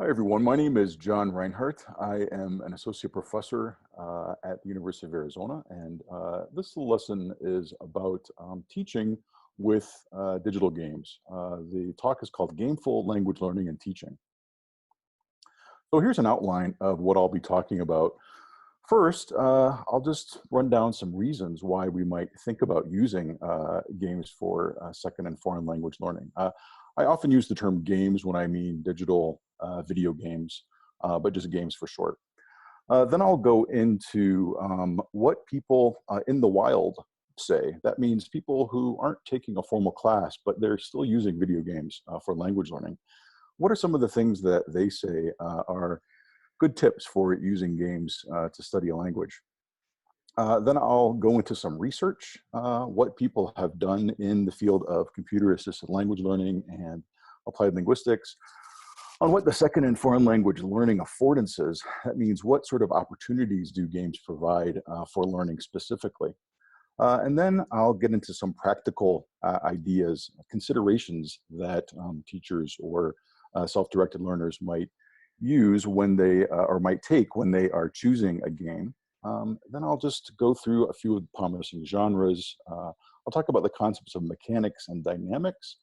Hi, everyone. My name is John Reinhardt. I am an associate professor at the University of Arizona, and this lesson is about teaching with digital games. The talk is called Gameful Language Learning and Teaching. So here's an outline of what I'll be talking about. First, I'll just run down some reasons why we might think about using games for second and foreign language learning. I often use the term games when I mean digital video games, but just games for short. Then I'll go into what people in the wild say. That means people who aren't taking a formal class, but they're still using video games for language learning. What are some of the things that they say are good tips for using games to study a language? Then I'll go into some research, what people have done in the field of computer-assisted language learning and applied linguistics, on what the second and foreign language learning affordances. That means what sort of opportunities do games provide for learning specifically. And then I'll get into some practical ideas, considerations that teachers or self-directed learners might use when they, or might take when they are choosing a game. Then I'll just go through a few of the promising genres. I'll talk about the concepts of mechanics and dynamics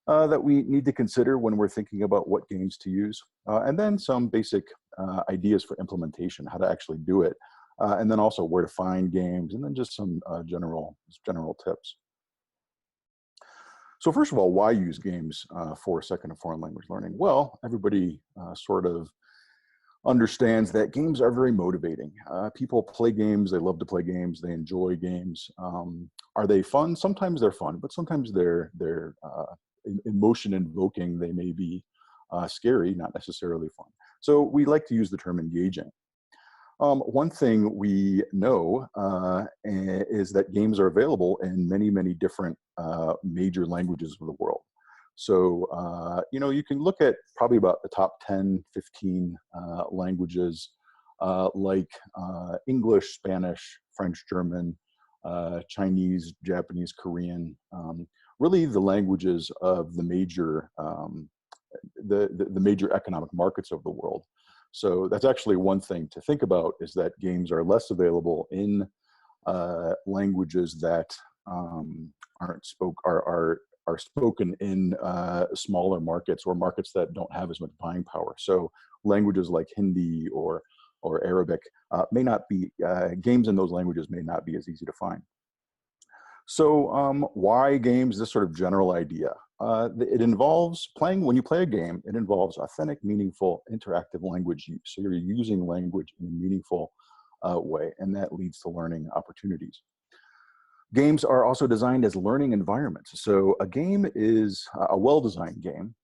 that we need to consider when we're thinking about what games to use. And then some basic ideas for implementation, how to actually do it. And then also where to find games, and then just some general tips. So first of all, why use games for second and foreign language learning? Well, everybody sort of understands that games are very motivating. People play games, they love to play games, they enjoy games. Are they fun? Sometimes they're fun, but sometimes they're emotion invoking. They may be scary, not necessarily fun. So we like to use the term engaging. One thing we know is that games are available in many, many different major languages of the world. So, you can look at probably about the top 10, 15 languages like English, Spanish, French, German, Chinese, Japanese, Korean, really the languages of the major, the major economic markets of the world. So that's actually one thing to think about, is that games are less available in languages that are spoken in smaller markets, or markets that don't have as much buying power. So languages like Hindi or Arabic may not be, games in those languages may not be as easy to find. So why games? This sort of general idea. It involves playing, when you play a game, it involves authentic, meaningful, interactive language use. So you're using language in a meaningful way, and that leads to learning opportunities. Games are also designed as learning environments. So a game is, a well-designed game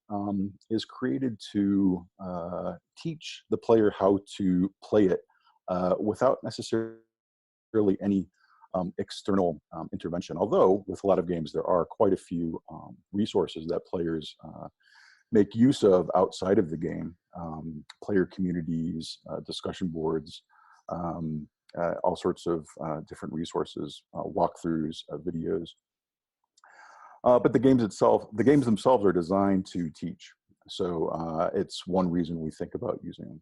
is created to teach the player how to play it without necessarily any external intervention. Although with a lot of games, there are quite a few resources that players make use of outside of the game, player communities, discussion boards, all sorts of different resources, walkthroughs, videos. But the games themselves are designed to teach. So it's one reason we think about using them.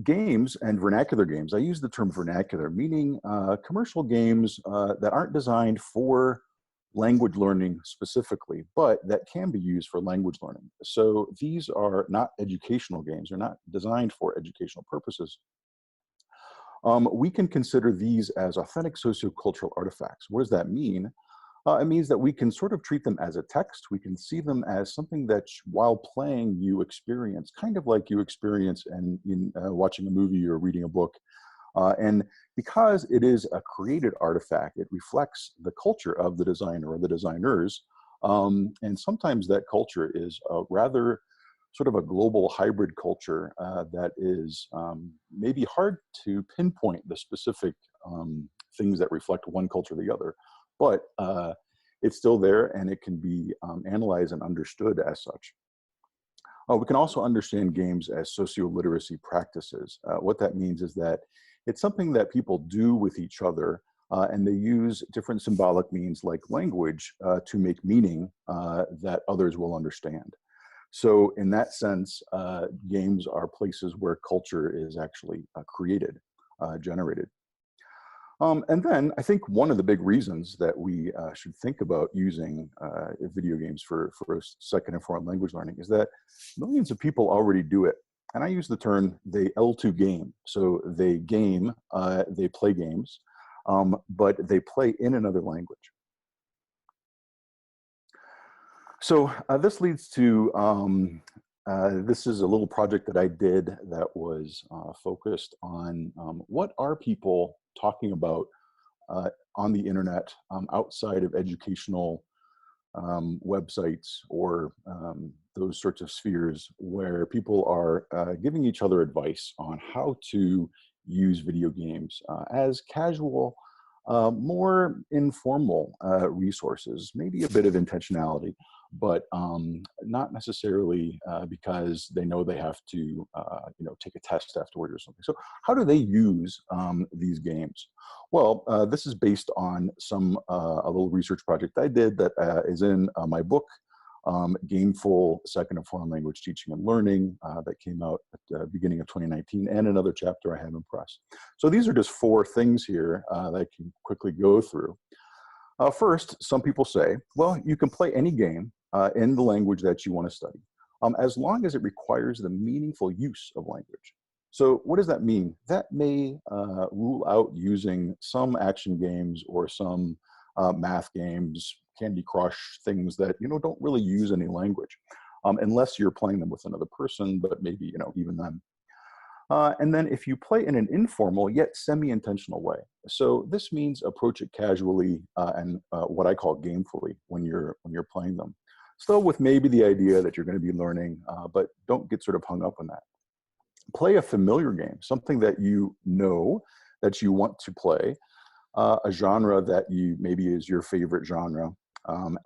Games and vernacular games, I use the term vernacular, meaning commercial games that aren't designed for language learning specifically, but that can be used for language learning. So these are not educational games. They're not designed for educational purposes. We can consider these as authentic sociocultural artifacts. What does that mean? It means that we can sort of treat them as a text. We can see them as something that while playing you experience, kind of like you experience in watching a movie or reading a book. And because it is a created artifact, it reflects the culture of the designer or the designers. And sometimes that culture is a rather sort of a global hybrid culture that is maybe hard to pinpoint the specific things that reflect one culture or the other. But it's still there, and it can be analyzed and understood as such. We can also understand games as socio-literacy practices. What that means is that it's something that people do with each other, and they use different symbolic means like language to make meaning that others will understand. So in that sense, games are places where culture is actually created, generated. And then I think one of the big reasons that we should think about using video games for second and foreign language learning is that millions of people already do it. And I use the term they L2 game. So they game, they play games, but they play in another language. So this leads to, this is a little project that I did that was focused on what are people talking about on the internet outside of educational websites or those sorts of spheres where people are giving each other advice on how to use video games as casual, more informal resources, maybe a bit of intentionality, but not necessarily because they know they have to, take a test afterward or something. So how do they use these games? Well, this is based on a little research project I did that is in my book, Gameful, Second and Foreign Language Teaching and Learning, that came out at the beginning of 2019, and another chapter I have in press. So these are just 4 things here that I can quickly go through. First, some people say, well, you can play any game in the language that you want to study, as long as it requires the meaningful use of language. So what does that mean? That may rule out using some action games or some math games, Candy Crush, things that don't really use any language, unless you're playing them with another person, but maybe even then. And then if you play in an informal yet semi-intentional way. So this means approach it casually and what I call gamefully when you're playing them. Still with maybe the idea that you're going to be learning, but don't get sort of hung up on that. Play a familiar game, something that you know that you want to play, a genre that maybe is your favorite genre,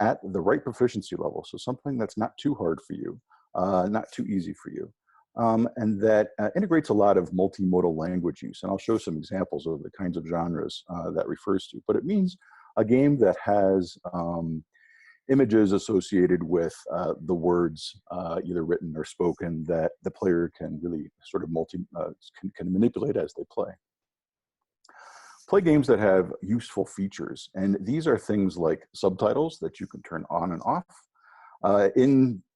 at the right proficiency level. So something that's not too hard for you, not too easy for you. And that integrates a lot of multimodal language use. And I'll show some examples of the kinds of genres that refers to. But it means a game that has images associated with the words, either written or spoken, that the player can really sort of can manipulate as they play. Play games that have useful features. And these are things like subtitles that you can turn on and off,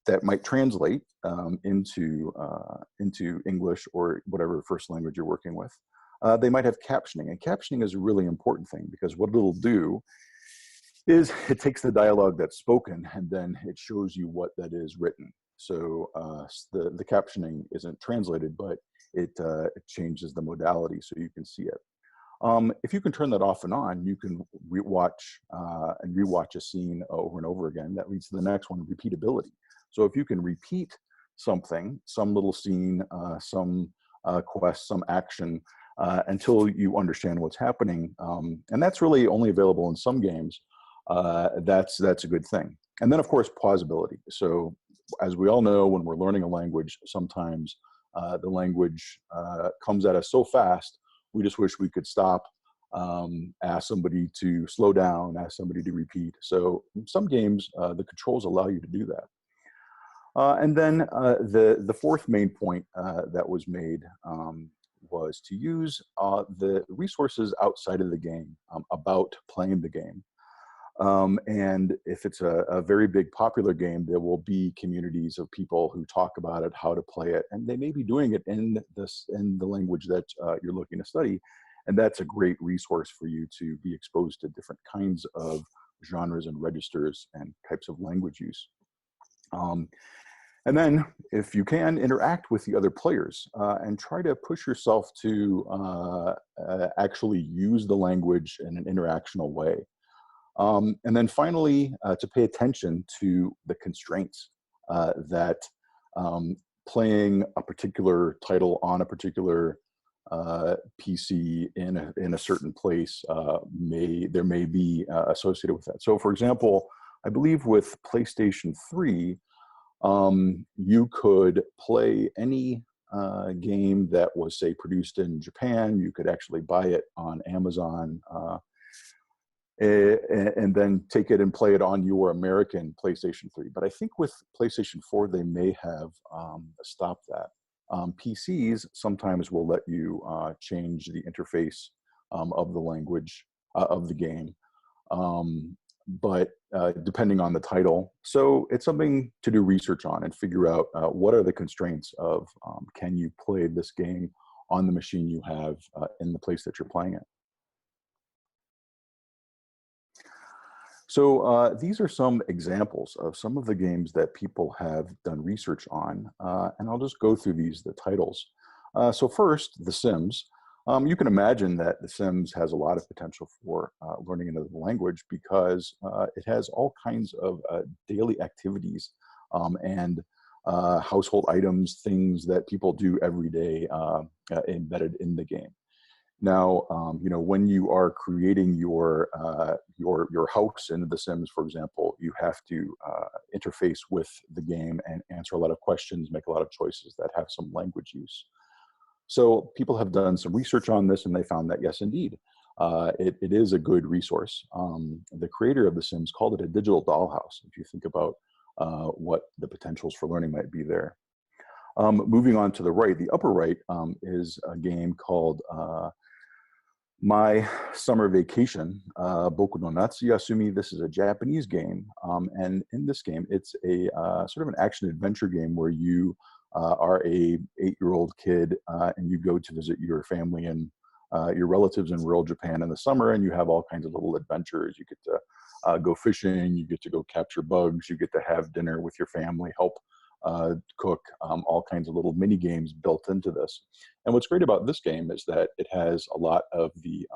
that might translate into English or whatever first language you're working with. They might have captioning, and captioning is a really important thing because what it'll do is it takes the dialogue that's spoken and then it shows you what that is written. So the captioning isn't translated, but it changes the modality so you can see it. If you can turn that off and on, you can rewatch a scene over and over again. That leads to the next one, repeatability. So if you can repeat something, some little scene, some quest, some action, until you understand what's happening, and that's really only available in some games, that's a good thing. And then of course, pausability. So as we all know, when we're learning a language, sometimes the language comes at us so fast, we just wish we could stop, ask somebody to slow down, ask somebody to repeat. So some games, the controls allow you to do that. And then the 4th main point that was made was to use the resources outside of the game about playing the game. And if it's a very big popular game, there will be communities of people who talk about it, how to play it, and they may be doing it in the language that you're looking to study. And that's a great resource for you to be exposed to different kinds of genres and registers and types of language use. And then, if you can, interact with the other players and try to push yourself to actually use the language in an interactional way. And then finally, to pay attention to the constraints that playing a particular title on a particular PC in a certain place there may be associated with that. So for example, I believe with PlayStation 3, you could play any game that was, say, produced in Japan. You could actually buy it on Amazon and then take it and play it on your American PlayStation 3. But I think with PlayStation 4, they may have stopped that. PCs sometimes will let you change the interface of the language of the game, but depending on the title. So it's something to do research on and figure out what are the constraints of can you play this game on the machine you have in the place that you're playing it. So these are some examples of some of the games that people have done research on, and I'll just go through the titles. So first, The Sims. You can imagine that The Sims has a lot of potential for learning another language because it has all kinds of daily activities and household items, things that people do every day embedded in the game. Now, you know, when you are creating your house in The Sims, for example, you have to interface with the game and answer a lot of questions, make a lot of choices that have some language use. So people have done some research on this, and they found that yes, indeed, it is a good resource. The creator of The Sims called it a digital dollhouse. If you think about what the potentials for learning might be there. Moving on to the right, the upper right is a game called My Summer Vacation, Boku no Natsu Yasumi. This is a Japanese game, and in this game, it's a sort of an action-adventure game where you are a 8-year-old kid and you go to visit your family and your relatives in rural Japan in the summer, and you have all kinds of little adventures. You get to go fishing, you get to go capture bugs, you get to have dinner with your family, help cook, all kinds of little mini games built into this. And what's great about this game is that it has a lot of the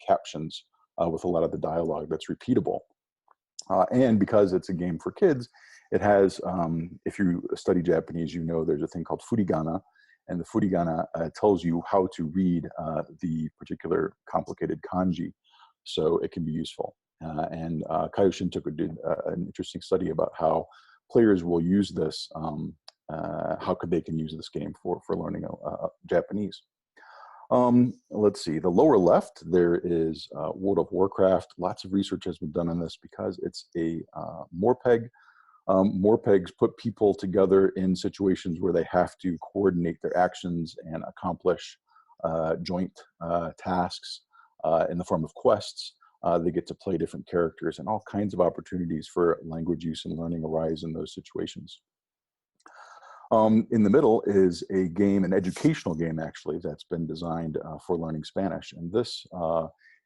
captions with a lot of the dialogue that's repeatable. And because it's a game for kids, it has, if you study Japanese, you know there's a thing called furigana, and the furigana tells you how to read the particular complicated kanji, so it can be useful. And Kaioshin did an interesting study about how players will use this, how they can use this game for learning Japanese. Let's see, the lower left, there is World of Warcraft. Lots of research has been done on this because it's a Morpeg. Morpegs put people together in situations where they have to coordinate their actions and accomplish joint tasks in the form of quests. They get to play different characters, and all kinds of opportunities for language use and learning arise in those situations. In the middle is a game, an educational game actually, that's been designed for learning Spanish. And this,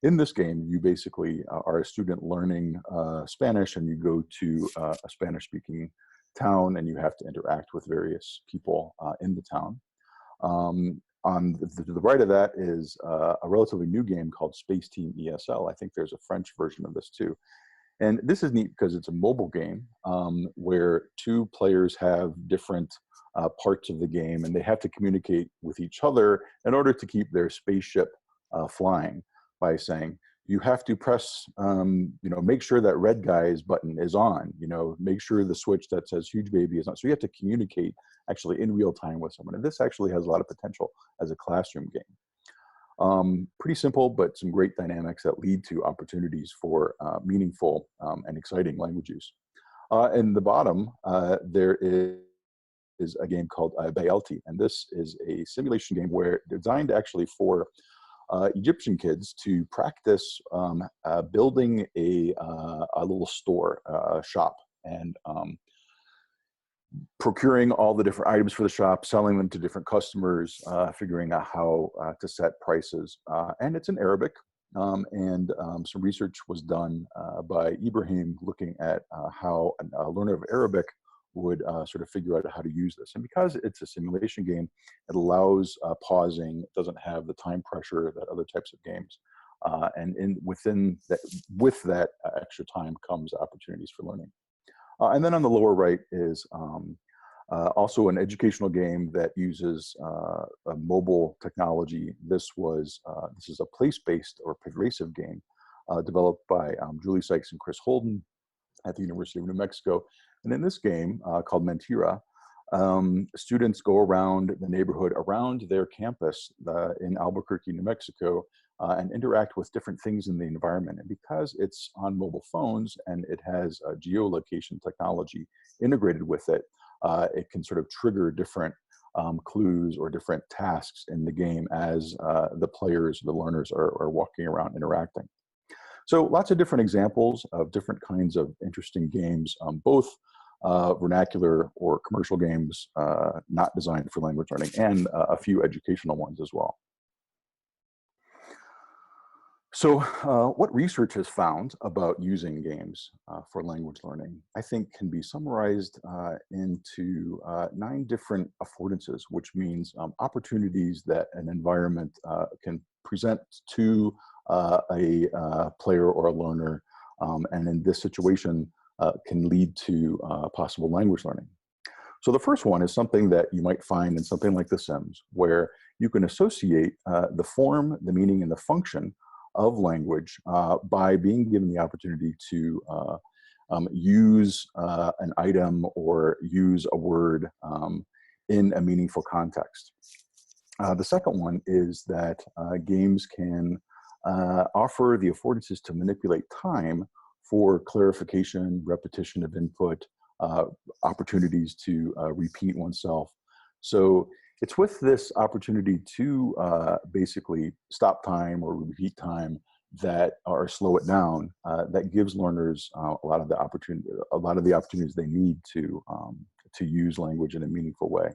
in this game, you basically are a student learning Spanish, and you go to a Spanish-speaking town, and you have to interact with various people in the town. On the right of that is a relatively new game called Space Team ESL. I think there's a French version of this too. And this is neat because it's a mobile game where two players have different parts of the game, and they have to communicate with each other in order to keep their spaceship flying by saying, you have to press, you know, make sure that red guy's button is on, you know, make sure the switch that says huge baby is on. So you have to communicate actually in real time with someone. And this actually has a lot of potential as a classroom game. Pretty simple, but some great dynamics that lead to opportunities for meaningful and exciting language use. In the bottom, there is a game called Bayelti, and this is a simulation game where designed actually for Egyptian kids to practice building a little store, a shop, and procuring all the different items for the shop, selling them to different customers, figuring out how to set prices. And it's in Arabic, and some research was done by Ibrahim looking at how a learner of Arabic would sort of figure out how to use this. And because it's a simulation game, it allows pausing. It doesn't have the time pressure that other types of games. And with that extra time comes opportunities for learning. And then on the lower right is also an educational game that uses a mobile technology. This is a place-based or pervasive game developed by Julie Sykes and Chris Holden at the University of New Mexico. And in this game called Mentira, students go around the neighborhood around their campus in Albuquerque, New Mexico, and interact with different things in the environment. And because it's on mobile phones and it has geolocation technology integrated with it, it can sort of trigger different clues or different tasks in the game as the players, the learners are walking around interacting. So lots of different examples of different kinds of interesting games, both vernacular or commercial games not designed for language learning, and a few educational ones as well. So what research has found about using games for language learning, I think can be summarized into 9 different affordances, which means opportunities that an environment can present to a player or a learner, and in this situation can lead to possible language learning. So the first one is something that you might find in something like The Sims, where you can associate the form, the meaning, and the function of language by being given the opportunity to use an item or use a word in a meaningful context. The second one is that games can offer the affordances to manipulate time for clarification, repetition of input, opportunities to repeat oneself. So it's with this opportunity to basically stop time or repeat time that, or slow it down, that gives learners a lot of the opportunities they need to use language in a meaningful way.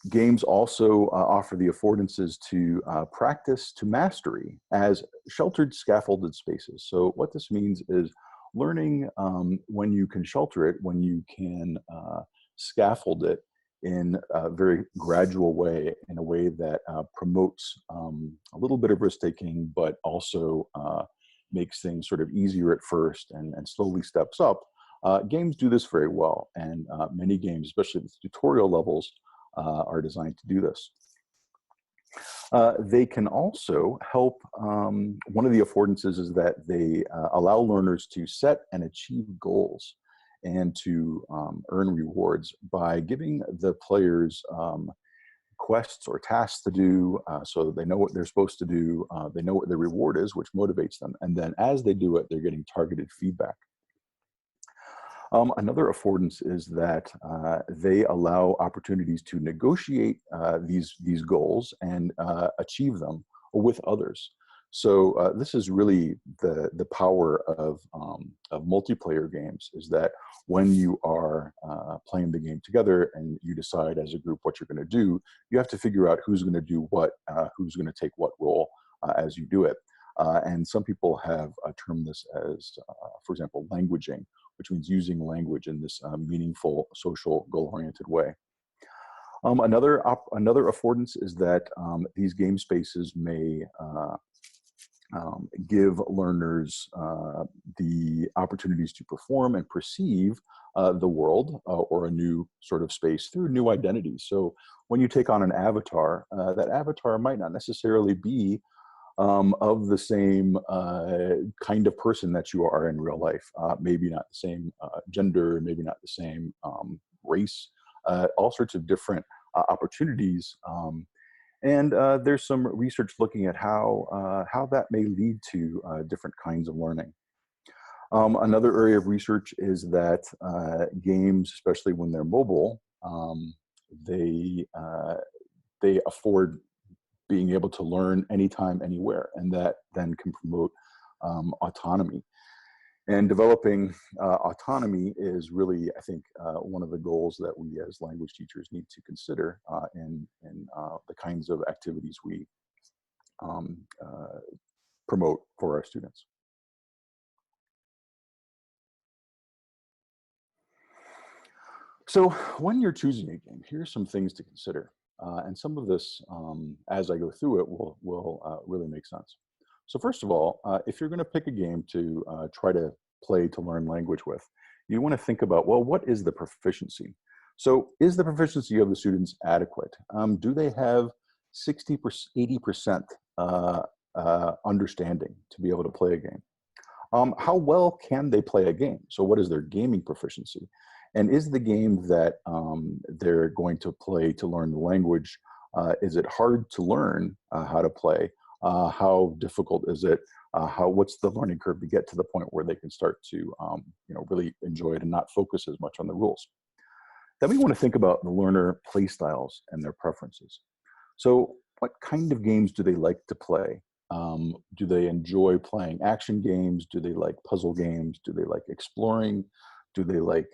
Games also offer the affordances to practice to mastery as sheltered scaffolded spaces. So what this means is learning when you can shelter it, when you can scaffold it in a very gradual way, in a way that promotes a little bit of risk-taking, but also makes things sort of easier at first and slowly steps up. Games do this very well, and many games, especially at the tutorial levels, are designed to do this. They can also help, one of the affordances is that they allow learners to set and achieve goals and to earn rewards by giving the players quests or tasks to do, so that they know what they're supposed to do, they know what the reward is, which motivates them, and then as they do it, they're getting targeted feedback. Another affordance is that they allow opportunities to negotiate these goals and achieve them with others. So this is really the power of multiplayer games, is that when you are playing the game together and you decide as a group what you're going to do, you have to figure out who's going to do what, who's going to take what role as you do it. And some people have termed this as, for example, languaging, which means using language in this meaningful, social, goal-oriented way. Another affordance is that these game spaces may give learners the opportunities to perform and perceive the world or a new sort of space through new identities. So when you take on an avatar, that avatar might not necessarily be of the same kind of person that you are in real life. Maybe not the same gender, maybe not the same race, all sorts of different opportunities. And there's some research looking at how that may lead to different kinds of learning. Another area of research is that games, especially when they're mobile, they afford being able to learn anytime, anywhere, and that then can promote autonomy. And developing autonomy is really, I think, one of the goals that we as language teachers need to consider in the kinds of activities we promote for our students. So when you're choosing a game, here's some things to consider. And some of this, as I go through it, will really make sense. So first of all, if you're going to pick a game to try to play to learn language with, you want to think about, well, what is the proficiency? So is the proficiency of the students adequate? Do they have 60%, 80% understanding to be able to play a game? How well can they play a game? So what is their gaming proficiency? And is the game that they're going to play to learn the language Is it hard to learn how to play? How difficult is it? What's the learning curve to get to the point where they can start to really enjoy it and not focus as much on the rules? Then we want to think about the learner play styles and their preferences. So what kind of games do they like to play? Do they enjoy playing action games? Do they like puzzle games? Do they like exploring? Do they like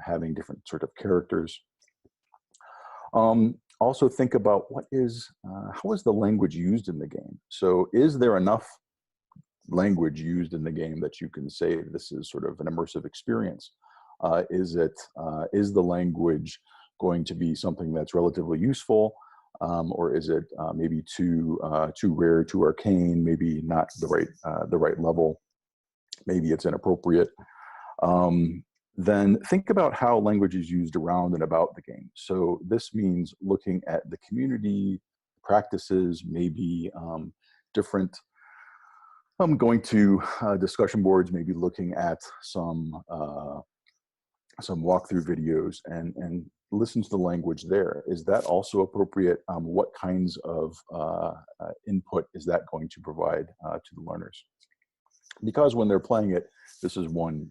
having different sort of characters? Also think about how is the language used in the game? So is there enough language used in the game that you can say this is sort of an immersive experience? Is the language going to be something that's relatively useful? Or is it maybe too rare, too arcane, maybe not the right level? Maybe it's inappropriate. Then think about how language is used around and about the game. So this means looking at the community practices, maybe different. Going to discussion boards, maybe looking at some walkthrough videos and listen to the language there. Is that also appropriate? What kinds of input is that going to provide to the learners? Because when they're playing it, this is one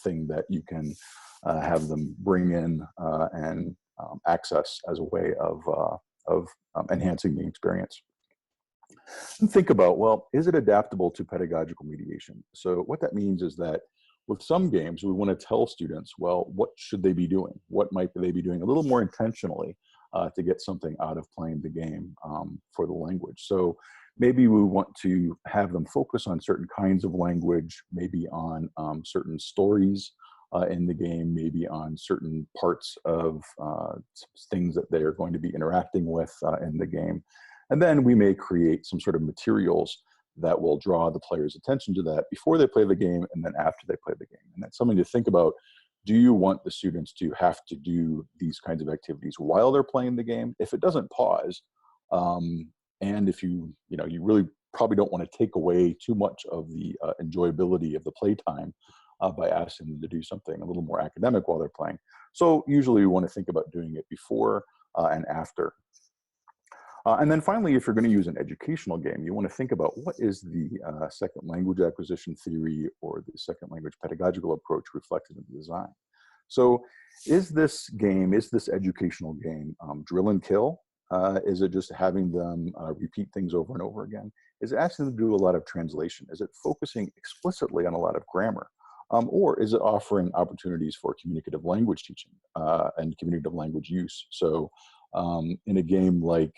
thing that you can have them bring in and access as a way of enhancing the experience. And think about, well, is it adaptable to pedagogical mediation? So what that means is that with some games, we want to tell students, well, what should they be doing? What might they be doing a little more intentionally to get something out of playing the game for the language? So maybe we want to have them focus on certain kinds of language, maybe on certain stories in the game, maybe on certain parts of things that they are going to be interacting with in the game. And then we may create some sort of materials that will draw the player's attention to that before they play the game and then after they play the game. And that's something to think about. Do you want the students to have to do these kinds of activities while they're playing the game? If it doesn't pause, and if you really probably don't want to take away too much of the enjoyability of the playtime by asking them to do something a little more academic while they're playing. So usually we want to think about doing it before and after. And then finally, if you're going to use an educational game, you want to think about what is the second language acquisition theory or the second language pedagogical approach reflected in the design. So is this educational game drill and kill? Is it just having them repeat things over and over again? Is it asking them to do a lot of translation? Is it focusing explicitly on a lot of grammar? Or is it offering opportunities for communicative language teaching and communicative language use? So in a game like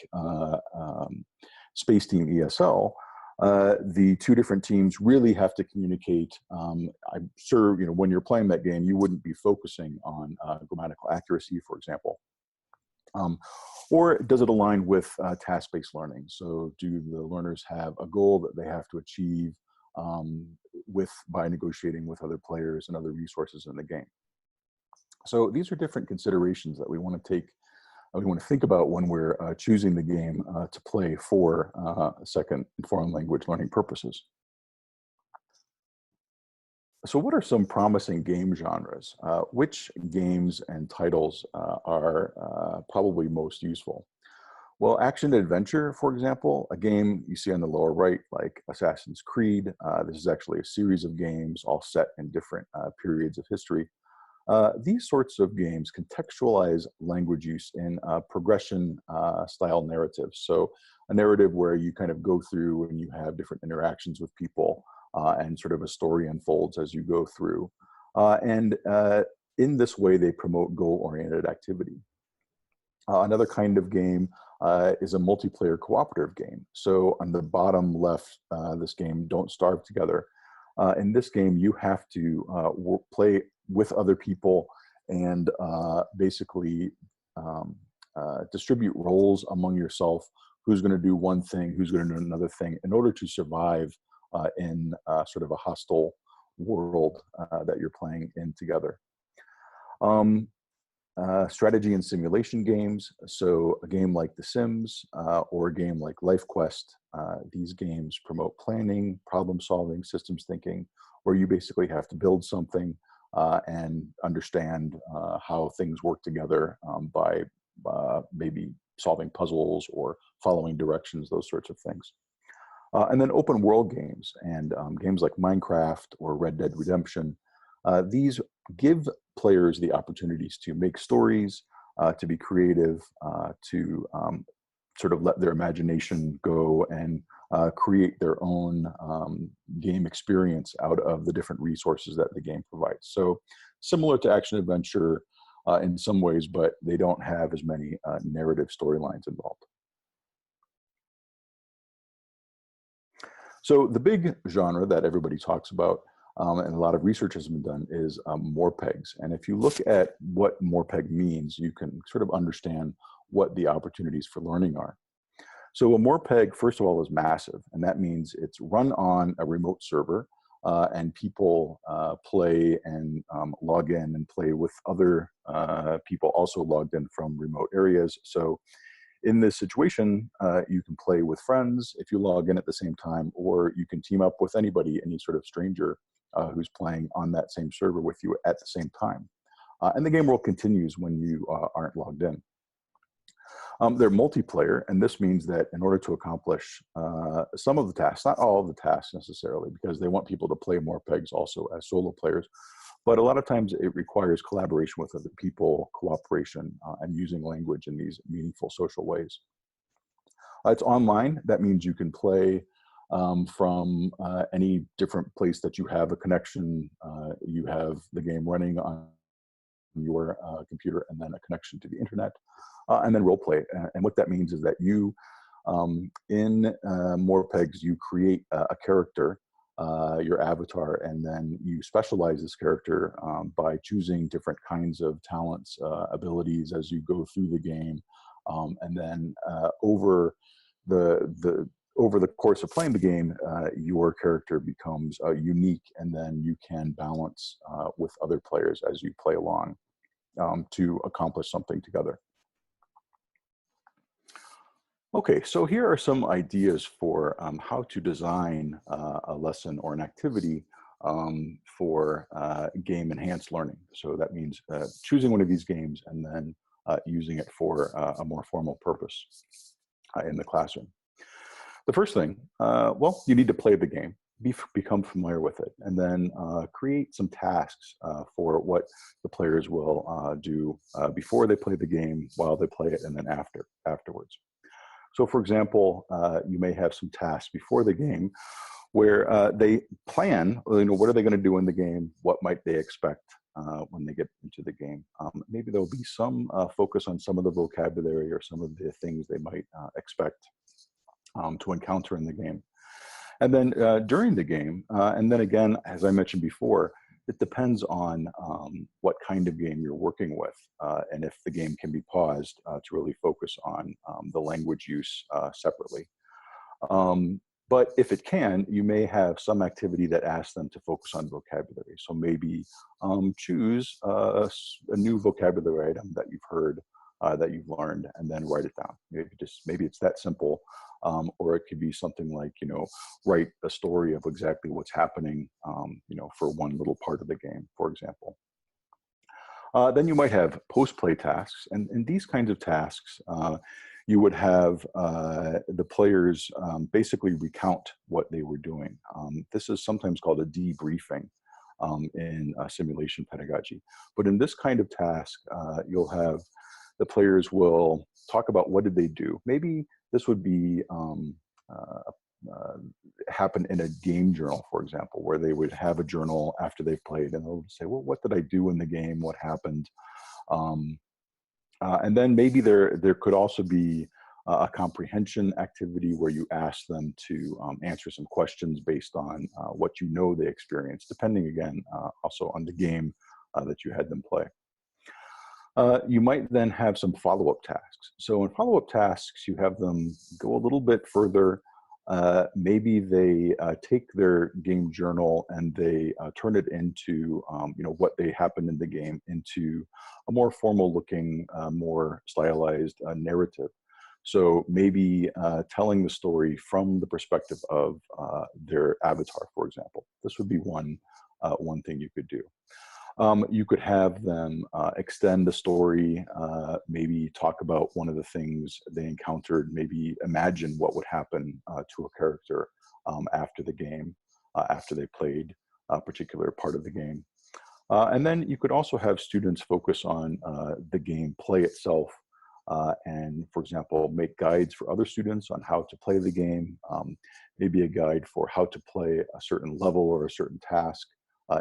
Space Team ESL, the two different teams really have to communicate. I'm sure when you're playing that game, you wouldn't be focusing on grammatical accuracy, for example. Or does it align with task-based learning? So do the learners have a goal that they have to achieve by negotiating with other players and other resources in the game? So these are different considerations that we want to think about when we're choosing the game to play for second foreign language learning purposes. So what are some promising game genres? Which games and titles are probably most useful? Well, action adventure, for example, a game you see on the lower right, like Assassin's Creed. This is actually a series of games all set in different periods of history. These sorts of games contextualize language use in progression style narratives. So a narrative where you kind of go through and you have different interactions with people and sort of a story unfolds as you go through. In this way, they promote goal-oriented activity. Another kind of game is a multiplayer cooperative game. So on the bottom left, this game, Don't Starve Together. In this game, you have to play with other people and basically distribute roles among yourself. Who's going to do one thing, who's going to do another thing in order to survive in sort of a hostile world that you're playing in together. Strategy and simulation games. So a game like The Sims or a game like Life Quest, these games promote planning, problem solving, systems thinking, where you basically have to build something and understand how things work together by maybe solving puzzles or following directions, those sorts of things. And then open world games and games like Minecraft or Red Dead Redemption. These give players the opportunities to make stories, to be creative, to sort of let their imagination go and create their own game experience out of the different resources that the game provides. So similar to action adventure in some ways, but they don't have as many narrative storylines involved. So the big genre that everybody talks about, and a lot of research has been done, is Morpegs. And if you look at what Morpeg means, you can sort of understand what the opportunities for learning are. So a Morpeg, first of all, is massive, and that means it's run on a remote server, and people play and log in and play with other people also logged in from remote areas. So in this situation, you can play with friends if you log in at the same time, or you can team up with anybody, any sort of stranger who's playing on that same server with you at the same time. And the game world continues when you aren't logged in. They're multiplayer, and this means that in order to accomplish some of the tasks, not all of the tasks necessarily, because they want people to play Morpegs also as solo players, but a lot of times it requires collaboration with other people, cooperation, and using language in these meaningful social ways. It's online. That means you can play from any different place that you have a connection. You have the game running on your computer and then a connection to the internet, and then role play. And what that means is that you, in Morpegs, you create a character, your avatar, and then you specialize this character by choosing different kinds of talents, abilities as you go through the game, and then over the course of playing the game, your character becomes unique, and then you can balance with other players as you play along to accomplish something together. Okay, so here are some ideas for how to design a lesson or an activity for game-enhanced learning. So that means choosing one of these games and then using it for a more formal purpose in the classroom. The first thing, well, you need to play the game, become familiar with it, and then create some tasks for what the players will do before they play the game, while they play it, and then afterwards. So for example, you may have some tasks before the game where they plan, what are they going to do in the game? What might they expect when they get into the game? Maybe there'll be some focus on some of the vocabulary or some of the things they might expect to encounter in the game. And then during the game, and then again, as I mentioned before, it depends on what kind of game you're working with, and if the game can be paused to really focus on the language use separately. But if it can, you may have some activity that asks them to focus on vocabulary. So maybe choose a new vocabulary item that you've heard, that you've learned, and then write it down. Maybe it's that simple. Or it could be something like, write a story of exactly what's happening, for one little part of the game, for example. Then you might have post-play tasks, and in these kinds of tasks, you would have the players basically recount what they were doing. This is sometimes called a debriefing in simulation pedagogy. But in this kind of task, you'll have the players will talk about what did they do. Maybe this would be happen in a game journal, for example, where they would have a journal after they've played, and they'll say, well, what did I do in the game? What happened? And then maybe there could also be a comprehension activity where you ask them to answer some questions based on what they experienced, depending again also on the game that you had them play. You might then have some follow-up tasks. So in follow-up tasks, you have them go a little bit further. Maybe they take their game journal and they turn it into, what they happened in the game into a more formal-looking, more stylized narrative. So maybe telling the story from the perspective of their avatar, for example. This would be one thing you could do. You could have them extend the story, maybe talk about one of the things they encountered, maybe imagine what would happen to a character after the game, after they played a particular part of the game. And then you could also have students focus on the game play itself, and, for example, make guides for other students on how to play the game, maybe a guide for how to play a certain level or a certain task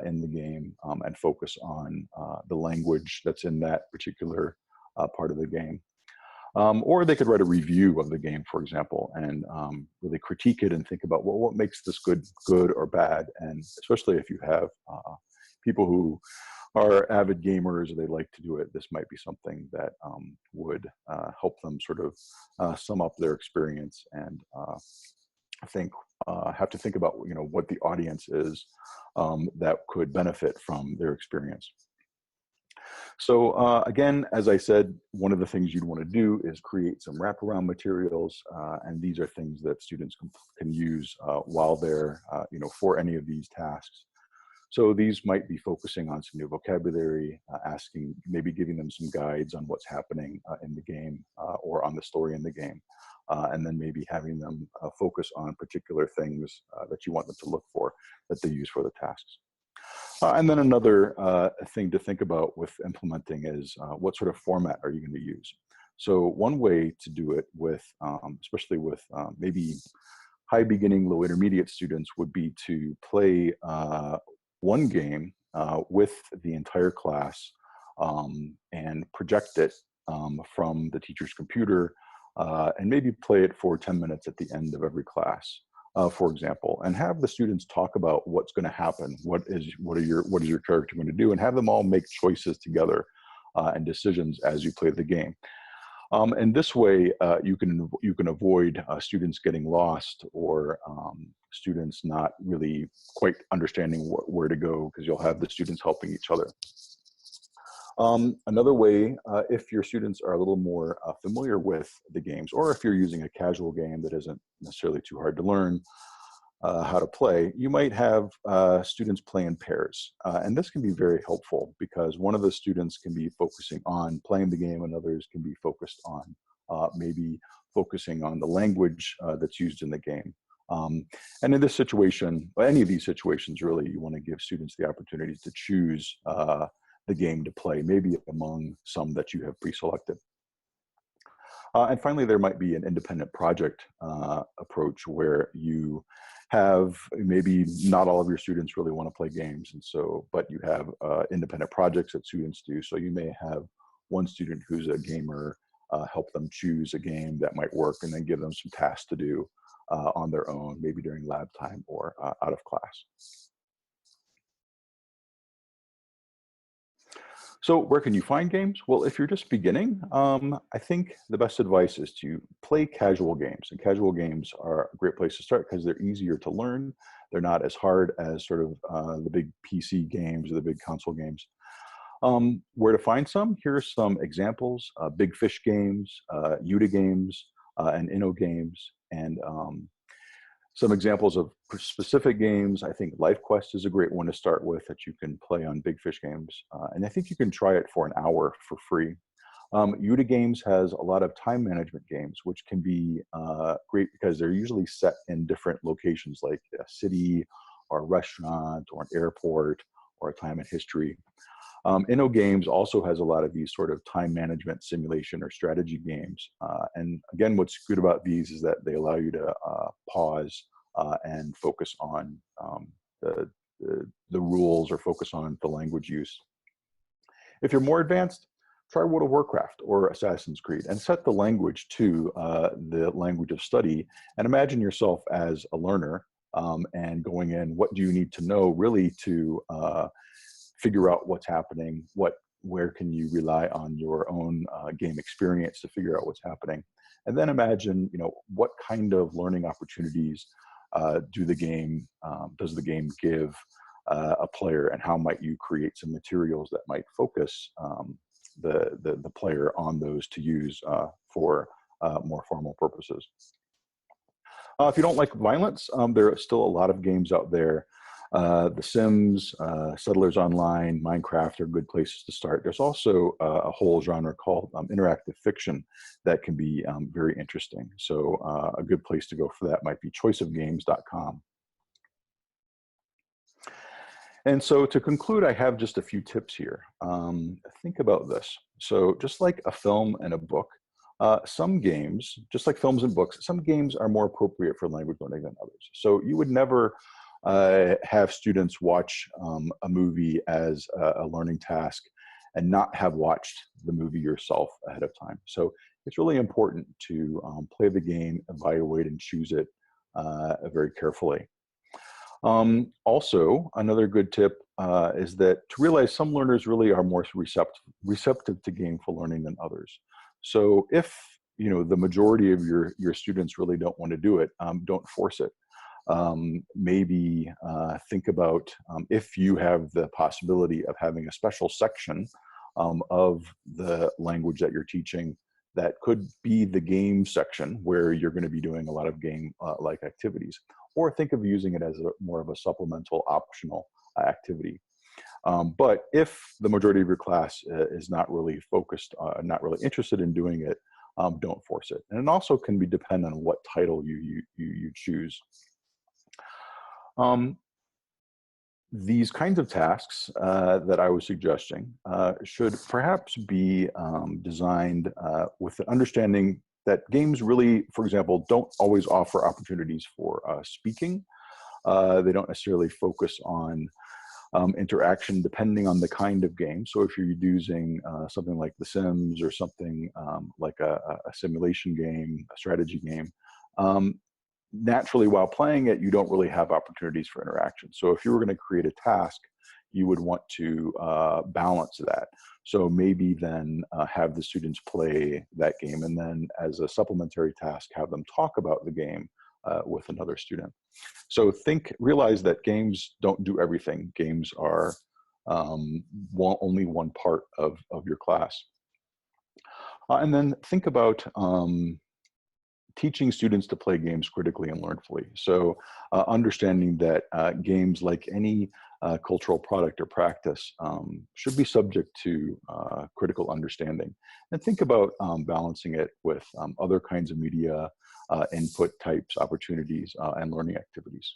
in the game, and focus on the language that's in that particular part of the game. Or they could write a review of the game, for example, and really critique it and think about, well, what makes this good or bad? And especially if you have people who are avid gamers, or they like to do it, this might be something that would help them sort of sum up their experience and have to think about, you know, what the audience is that could benefit from their experience. So again, as I said, one of the things you'd want to do is create some wraparound materials, and these are things that students can use while they're, you know, for any of these tasks. So these might be focusing on some new vocabulary, asking, maybe giving them some guides on what's happening in the game or on the story in the game, and then maybe having them focus on particular things that you want them to look for that they use for the tasks. And then another thing to think about with implementing is what sort of format are you going to use? So one way to do it with, especially with maybe high beginning, low intermediate students, would be to play one game with the entire class and project it from the teacher's computer, and maybe play it for 10 minutes at the end of every class. For example, and have the students talk about what's going to happen, what is your character going to do, and have them all make choices together and decisions as you play the game. And this way, you can avoid students getting lost, or students not really quite understanding where to go, because you'll have the students helping each other. Another way, if your students are a little more familiar with the games, or if you're using a casual game that isn't necessarily too hard to learn how to play, you might have students play in pairs. And this can be very helpful, because one of the students can be focusing on playing the game and others can be focused on maybe focusing on the language that's used in the game. And in this situation, any of these situations really, you want to give students the opportunity to choose the game to play, maybe among some that you have pre-selected. And finally, there might be an independent project approach where you have maybe not all of your students really want to play games, and so, but you have independent projects that students do. So you may have one student who's a gamer, help them choose a game that might work, and then give them some tasks to do on their own, maybe during lab time or out of class. So where can you find games? Well, if you're just beginning, I think the best advice is to play casual games. And casual games are a great place to start because they're easier to learn. They're not as hard as sort of the big PC games or the big console games. Where to find some? Here are some examples: Big Fish games, Yuta games, and Inno games, and some examples of specific games. I think Life Quest is a great one to start with that you can play on Big Fish games. And I think you can try it for an hour for free. Yuta Games has a lot of time management games, which can be great because they're usually set in different locations, like a city or a restaurant or an airport or a time in history. Inno Games also has a lot of these sort of time management simulation or strategy games. And again, what's good about these is that they allow you to pause and focus on the rules, or focus on the language use. If you're more advanced, try World of Warcraft or Assassin's Creed and set the language to the language of study, and imagine yourself as a learner and going in, what do you need to know really to figure out what's happening, where can you rely on your own game experience to figure out what's happening. And then imagine, what kind of learning opportunities does the game give a player, and how might you create some materials that might focus the player on those to use for more formal purposes. If you don't like violence, there are still a lot of games out there The Sims, Settlers Online, Minecraft are good places to start. There's also a whole genre called interactive fiction that can be very interesting. So a good place to go for that might be choiceofgames.com. And so to conclude, I have just a few tips here. Think about this. So just like a film and a book, some games, just like films and books, some games are more appropriate for language learning than others. So you would never have students watch a movie as a learning task and not have watched the movie yourself ahead of time. So it's really important to play the game, evaluate and choose it very carefully. Also, another good tip is that to realize some learners really are more receptive to gameful learning than others. So if the majority of your students really don't want to do it, don't force it. Maybe think about if you have the possibility of having a special section of the language that you're teaching that could be the game section where you're going to be doing a lot of game-like activities, or think of using it as more of a supplemental optional activity. But if the majority of your class is not really focused, not really interested in doing it, don't force it. And it also can be dependent on what title you choose. These kinds of tasks that I was suggesting should perhaps be designed with the understanding that games really, for example, don't always offer opportunities for speaking. They don't necessarily focus on interaction depending on the kind of game. So if you're using something like The Sims or something like a simulation game, a strategy game, naturally, while playing it, you don't really have opportunities for interaction. So if you were going to create a task, you would want to balance that. So maybe then have the students play that game, and then as a supplementary task, have them talk about the game with another student. So realize that games don't do everything. Games are only one part of your class. And then think about teaching students to play games critically and learnfully. So understanding that games, like any cultural product or practice, should be subject to critical understanding. And think about balancing it with other kinds of media, input types, opportunities, and learning activities.